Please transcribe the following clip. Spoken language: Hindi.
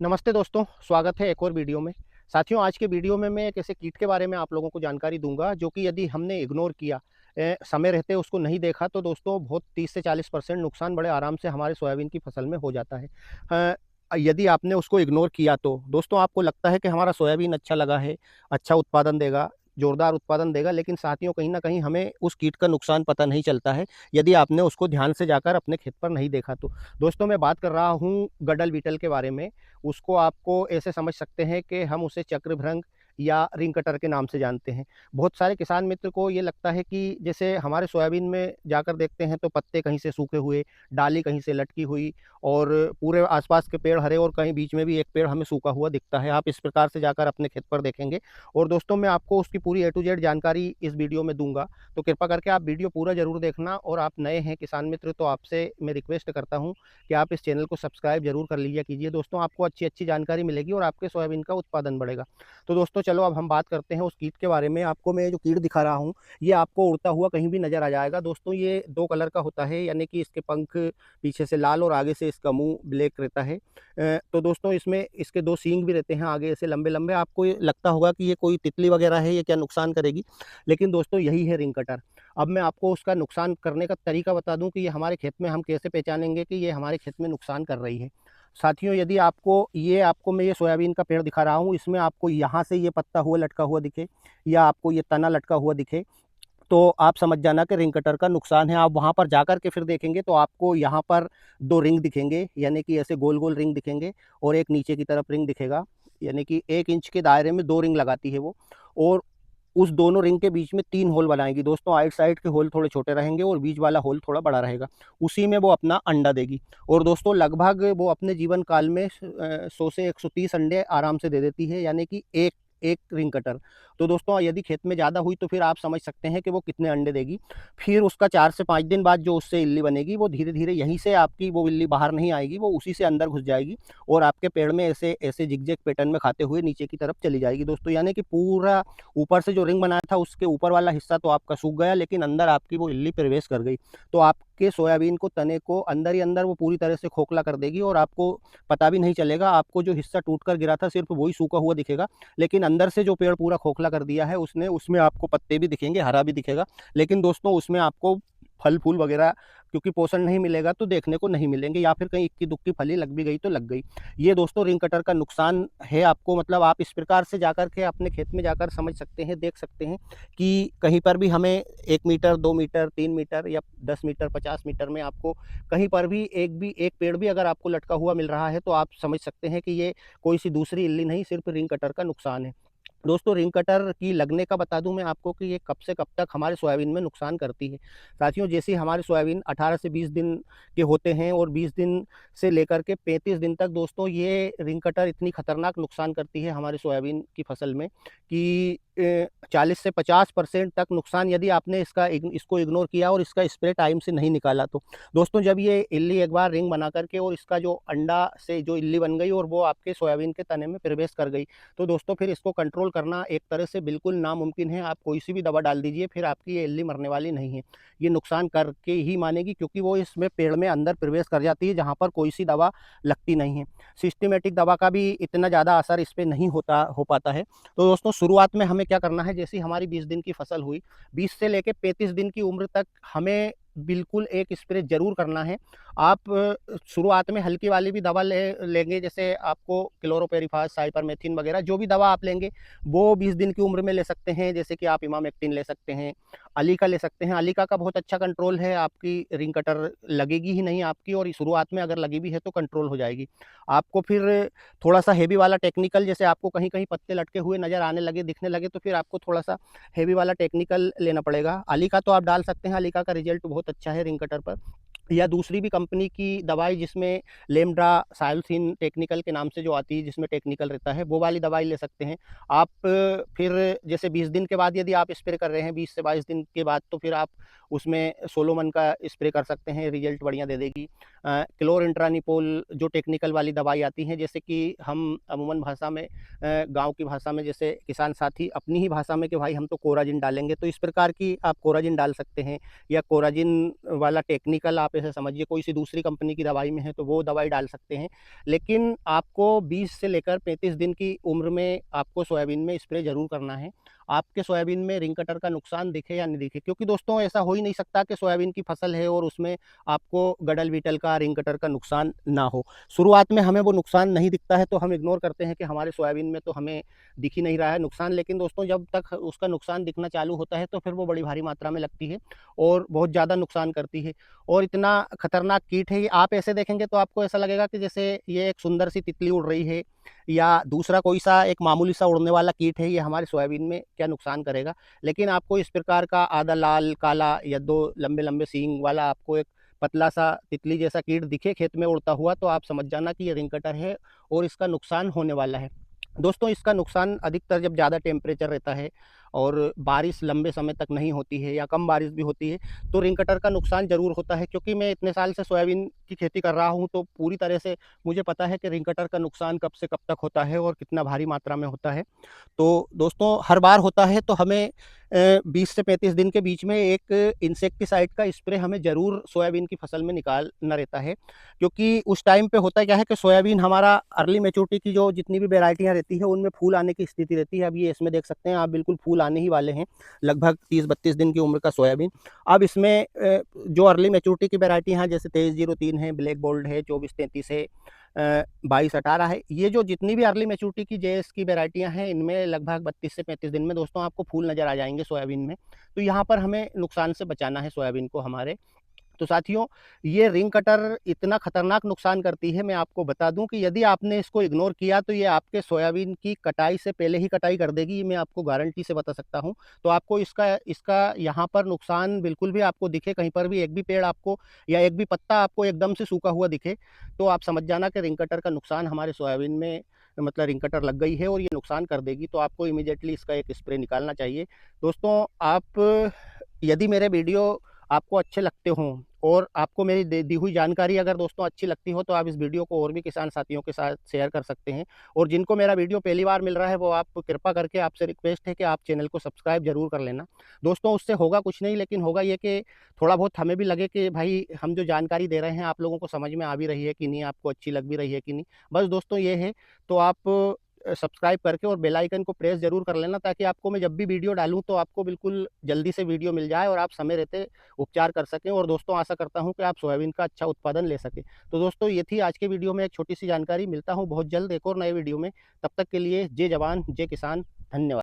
नमस्ते दोस्तों, स्वागत है एक और वीडियो में। साथियों, आज के वीडियो में मैं एक ऐसे कीट के बारे में आप लोगों को जानकारी दूँगा, जो कि यदि हमने इग्नोर किया, समय रहते उसको नहीं देखा, तो दोस्तों बहुत 30 से 40% नुकसान बड़े आराम से हमारे सोयाबीन की फसल में हो जाता है। यदि आपने उसको इग्नोर किया तो दोस्तों आपको लगता है कि हमारा सोयाबीन अच्छा लगा है, अच्छा उत्पादन देगा, जोरदार उत्पादन देगा, लेकिन साथियों कहीं न कहीं हमें उस कीट का नुकसान पता नहीं चलता है, यदि आपने उसको ध्यान से जाकर अपने खेत पर नहीं देखा तो। दोस्तों, मैं बात कर रहा हूँ गडल बीटल के बारे में। उसको आपको ऐसे समझ सकते हैं कि हम उसे चक्रभृंग या रिंग कटर के नाम से जानते हैं। बहुत सारे किसान मित्र को ये लगता है कि जैसे हमारे सोयाबीन में जाकर देखते हैं तो पत्ते कहीं से सूखे हुए, डाली कहीं से लटकी हुई और पूरे आसपास के पेड़ हरे और कहीं बीच में भी एक पेड़ हमें सूखा हुआ दिखता है। आप इस प्रकार से जाकर अपने खेत पर देखेंगे और दोस्तों मैं आपको उसकी पूरी ए टू जेड जानकारी इस वीडियो में दूँगा। तो कृपा करके आप वीडियो पूरा ज़रूर देखना और आप नए हैं किसान मित्र तो आपसे मैं रिक्वेस्ट करता हूँ कि आप इस चैनल को सब्सक्राइब ज़रूर कर लीजिए कीजिए। दोस्तों आपको अच्छी-अच्छी जानकारी मिलेगी और आपके सोयाबीन का उत्पादन बढ़ेगा। तो दोस्तों चलो अब हम बात करते हैं उस कीट के बारे में। आपको मैं जो कीट दिखा रहा हूँ, ये आपको उड़ता हुआ कहीं भी नज़र आ जाएगा। दोस्तों ये 2 कलर का होता है, यानी कि इसके पंख पीछे से लाल और आगे से इसका मुँह ब्लैक रहता है। तो दोस्तों इसमें इसके 2 सींग भी रहते हैं आगे से लंबे-लंबे। आपको ये लगता होगा कि ये कोई तितली वगैरह है, ये क्या नुकसान करेगी? लेकिन दोस्तों यही है रिंग कटर। अब मैं आपको उसका नुकसान करने का तरीका बता दूँ कि ये हमारे खेत में हम कैसे पहचानेंगे कि ये हमारे खेत में नुकसान कर रही है। साथियों यदि आपको मैं ये सोयाबीन का पेड़ दिखा रहा हूँ, इसमें आपको यहाँ से ये पत्ता हुआ लटका हुआ दिखे या आपको ये तना लटका हुआ दिखे, तो आप समझ जाना कि रिंग कटर का नुकसान है। आप वहाँ पर जाकर के फिर देखेंगे तो आपको यहाँ पर 2 रिंग दिखेंगे, यानी कि ऐसे गोल-गोल रिंग दिखेंगे और एक नीचे की तरफ रिंग दिखेगा, यानी कि 1 इंच के दायरे में 2 रिंग लगाती है वो और उस दोनों रिंग के बीच में 3 होल बनाएगी। दोस्तों साइड के होल थोड़े छोटे रहेंगे और बीच वाला होल थोड़ा बड़ा रहेगा। उसी में वो अपना अंडा देगी और दोस्तों लगभग वो अपने जीवन काल में 100 से 130 अंडे आराम से दे देती है, यानी कि एक एक रिंग कटर। तो दोस्तों यदि खेत में ज़्यादा हुई तो फिर आप समझ सकते हैं कि वो कितने अंडे देगी। फिर उसका 4 से 5 दिन बाद जो उससे इल्ली बनेगी, वो धीरे-धीरे यहीं से आपकी वो इल्ली बाहर नहीं आएगी, वो उसी से अंदर घुस जाएगी और आपके पेड़ में ऐसे ऐसे ज़िगज़ैग पैटर्न में खाते हुए नीचे की तरफ चली जाएगी दोस्तों। यानी कि पूरा ऊपर से जो रिंग बनाया था उसके ऊपर वाला हिस्सा तो आपका सूख गया, लेकिन अंदर आपकी वो इल्ली प्रवेश कर गई। तो आपके सोयाबीन को तने को अंदर ही अंदर वो पूरी तरह से खोखला कर देगी और आपको पता भी नहीं चलेगा। आपको जो हिस्सा टूट कर गिरा था सिर्फ़ वही सूखा हुआ दिखेगा, लेकिन अंदर से जो पेड़ पूरा खोखला कर दिया है उसने, उसमें आपको पत्ते भी दिखेंगे, हरा भी दिखेगा, लेकिन दोस्तों उसमें आपको फल-फूल वगैरह क्योंकि पोषण नहीं मिलेगा तो देखने को नहीं मिलेंगे या फिर कहीं इक्की-दुक्की फली लग भी गई तो लग गई। ये दोस्तों रिंग कटर का नुकसान है आपको, मतलब आप इस प्रकार से जाकर के अपने खेत में जाकर समझ सकते हैं, देख सकते हैं कि कहीं पर भी हमें 1 मीटर, 2 मीटर, 3 मीटर या 10 मीटर, 50 मीटर में आपको कहीं पर भी एक पेड़ भी अगर आपको लटका हुआ मिल रहा है तो आप समझ सकते हैं कि ये कोई सी दूसरी इल्ली नहीं, सिर्फ़ रिंग कटर का नुकसान है। दोस्तों रिंग कटर की लगने का बता दूं मैं आपको कि ये कब से कब तक हमारे सोयाबीन में नुकसान करती है। साथियों जैसे ही हमारे सोयाबीन 18 से 20 दिन के होते हैं और 20 दिन से लेकर के 35 दिन तक दोस्तों ये रिंग कटर इतनी खतरनाक नुकसान करती है हमारे सोयाबीन की फसल में कि 40 से 50% तक नुकसान यदि आपने इसको इग्नोर किया और इसका स्प्रे टाइम से नहीं निकाला तो। दोस्तों जब ये इल्ली एक बार रिंग बना करके और इसका जो अंडा से जो इल्ली बन गई और वो आपके सोयाबीन के तने में प्रवेश कर गई, तो दोस्तों फिर इसको कंट्रोल करना एक तरह से बिल्कुल नामुमकिन है। आप कोई सी भी दवा डाल दीजिए, फिर आपकी ये इल्ली मरने वाली नहीं है। ये नुकसान करके ही मानेगी, क्योंकि वो इसमें पेड़ में अंदर प्रवेश कर जाती है जहाँ पर कोई सी दवा लगती नहीं है। सिस्टमैटिक दवा का भी इतना ज़्यादा असर इस पे नहीं हो पाता है। तो दोस्तों शुरुआत में हमें क्या करना है, जैसे हमारी 20 दिन की फसल हुई, 20 से लेके 35 दिन की उम्र तक हमें बिल्कुल एक स्प्रे ज़रूर करना है। आप शुरुआत में हल्की वाली भी दवा लेंगे, जैसे आपको क्लोरोपेरिफास, साइपरमेथ्रिन वगैरह जो भी दवा आप लेंगे, वो 20 दिन की उम्र में ले सकते हैं। जैसे कि आप इमामेक्टिन ले सकते हैं, अलीका ले सकते हैं। अलीका का बहुत अच्छा कंट्रोल है, आपकी रिंग कटर लगेगी ही नहीं आपकी, और शुरुआत में अगर लगी भी है तो कंट्रोल हो जाएगी। आपको फिर थोड़ा-सा हेवी वाला टेक्निकल, जैसे आपको कहीं-कहीं पत्ते लटके हुए नज़र आने लगे, दिखने लगे, तो फिर आपको थोड़ा-सा हेवी वाला टेक्निकल लेना पड़ेगा। अलीका तो आप डाल सकते हैं, अलीका का रिज़ल्ट बहुत अच्छा है रिंग कटर पर। या दूसरी भी कंपनी की दवाई जिसमें लेमड्रा सायोसिन टेक्निकल के नाम से जो आती है, जिसमें टेक्निकल रहता है, वो वाली दवाई ले सकते हैं। आप फिर जैसे 20 दिन के बाद यदि आप स्प्रे कर रहे हैं, 20 से 22 दिन के बाद, तो फिर आप उसमें सोलोमन का स्प्रे कर सकते हैं, रिजल्ट बढ़िया दे देगी। क्लोरइंट्रानिपोल जो टेक्निकल वाली दवाई आती हैं, जैसे कि हम अमूमन भाषा में गाँव की भाषा में जैसे किसान साथी अपनी ही भाषा में कि भाई हम तो कोराजिन डालेंगे, तो इस प्रकार की आप कोराजिन डाल सकते हैं। या कोराजिन वाला टेक्निकल आप ऐसे समझिए कोई सी दूसरी कंपनी की दवाई में है तो वो दवाई डाल सकते हैं। लेकिन आपको 20 से लेकर 35 दिन की उम्र में आपको सोयाबीन में स्प्रे ज़रूर करना है। आपके सोयाबीन में रिंग कटर का नुकसान दिखे या नहीं दिखे, क्योंकि दोस्तों ऐसा हो ही नहीं सकता कि सोयाबीन की फसल है और उसमें आपको गडल बीटल का, रिंग कटर का नुकसान ना हो। शुरुआत में हमें वो नुकसान नहीं दिखता है तो हम इग्नोर करते हैं कि हमारे सोयाबीन में तो हमें दिख ही नहीं रहा है नुकसान, लेकिन दोस्तों जब तक उसका नुकसान दिखना चालू होता है तो फिर वो बड़ी भारी मात्रा में लगती है और बहुत ज़्यादा नुकसान करती है। और इतना खतरनाक कीट है ये, आप ऐसे देखेंगे तो आपको ऐसा लगेगा कि जैसे ये एक सुंदर सी तितली उड़ रही है या दूसरा कोई सा एक मामूली सा उड़ने वाला कीट है, ये हमारे सोयाबीन में क्या नुकसान करेगा। लेकिन आपको इस प्रकार का आधा लाल काला या दो लंबे लंबे सींग वाला आपको एक पतला सा तितली जैसा कीट दिखे खेत में उड़ता हुआ, तो आप समझ जाना कि ये रिंग कटर है और इसका नुकसान होने वाला है। दोस्तों इसका नुकसान अधिकतर जब ज़्यादा टेम्परेचर रहता है और बारिश लंबे समय तक नहीं होती है या कम बारिश भी होती है तो रिंग कटर का नुकसान ज़रूर होता है। क्योंकि मैं इतने साल से सोयाबीन की खेती कर रहा हूं तो पूरी तरह से मुझे पता है कि रिंग कटर का नुकसान कब से कब तक होता है और कितना भारी मात्रा में होता है। तो दोस्तों हर बार होता है तो हमें 20 से 35 दिन के बीच में एक इंसेक्टिसाइड का स्प्रे हमें ज़रूर सोयाबीन की फसल में निकालना रहता है। क्योंकि उस टाइम पे होता क्या है कि सोयाबीन हमारा अर्ली मैच्योरिटी की जो जितनी भी वेराइटियाँ रहती है उनमें फूल आने की स्थिति रहती है। अब ये इसमें देख सकते हैं आप, बिल्कुल फूल आने ही वाले हैं, लगभग 30-32 दिन की उम्र का सोयाबीन। अब इसमें जो अर्ली मैच्योरिटी की वेराइटी हैं जैसे 2303 है, ब्लैक गोल्ड है, 2433 है, 2218 है, ये जो जितनी भी अर्ली मैच्योरिटी की जेएस की वेराइटियां हैं इनमें लगभग 32 से 35 दिन में दोस्तों आपको फूल नज़र आ जाएंगे सोयाबीन में। तो यहाँ पर हमें नुकसान से बचाना है सोयाबीन को हमारे। तो साथियों ये रिंग कटर इतना खतरनाक नुकसान करती है, मैं आपको बता दूं कि यदि आपने इसको इग्नोर किया तो ये आपके सोयाबीन की कटाई से पहले ही कटाई कर देगी, ये मैं आपको गारंटी से बता सकता हूं। तो आपको इसका इसका यहाँ पर नुकसान बिल्कुल भी आपको दिखे, कहीं पर भी एक भी पेड़ आपको या एक भी पत्ता आपको एकदम से सूखा हुआ दिखे, तो आप समझ जाना कि रिंग कटर का नुकसान हमारे सोयाबीन में मतलब रिंग कटर लग गई है और ये नुकसान कर देगी। तो आपको इमीडिएटली इसका एक स्प्रे निकालना चाहिए। दोस्तों आप यदि मेरे वीडियो आपको अच्छे लगते हों और आपको मेरी दी हुई जानकारी अगर दोस्तों अच्छी लगती हो तो आप इस वीडियो को और भी किसान साथियों के साथ शेयर कर सकते हैं। और जिनको मेरा वीडियो पहली बार मिल रहा है वो आप कृपा करके आपसे रिक्वेस्ट है कि आप चैनल को सब्सक्राइब जरूर कर लेना। दोस्तों उससे होगा कुछ नहीं, लेकिन होगा ये कि थोड़ा बहुत हमें भी लगे कि भाई हम जो जानकारी दे रहे हैं आप लोगों को समझ में आ भी रही है कि नहीं, आपको अच्छी लग भी रही है कि नहीं। बस दोस्तों ये है, तो आप सब्सक्राइब करके और बेल आइकन को प्रेस जरूर कर लेना, ताकि आपको मैं जब भी वीडियो डालूं तो आपको बिल्कुल जल्दी से वीडियो मिल जाए और आप समय रहते उपचार कर सकें। और दोस्तों आशा करता हूं कि आप सोयाबीन का अच्छा उत्पादन ले सकें। तो दोस्तों ये थी आज के वीडियो में एक छोटी सी जानकारी। मिलता हूं बहुत जल्द एक और नए वीडियो में, तब तक के लिए जय जवान जय किसान, धन्यवाद।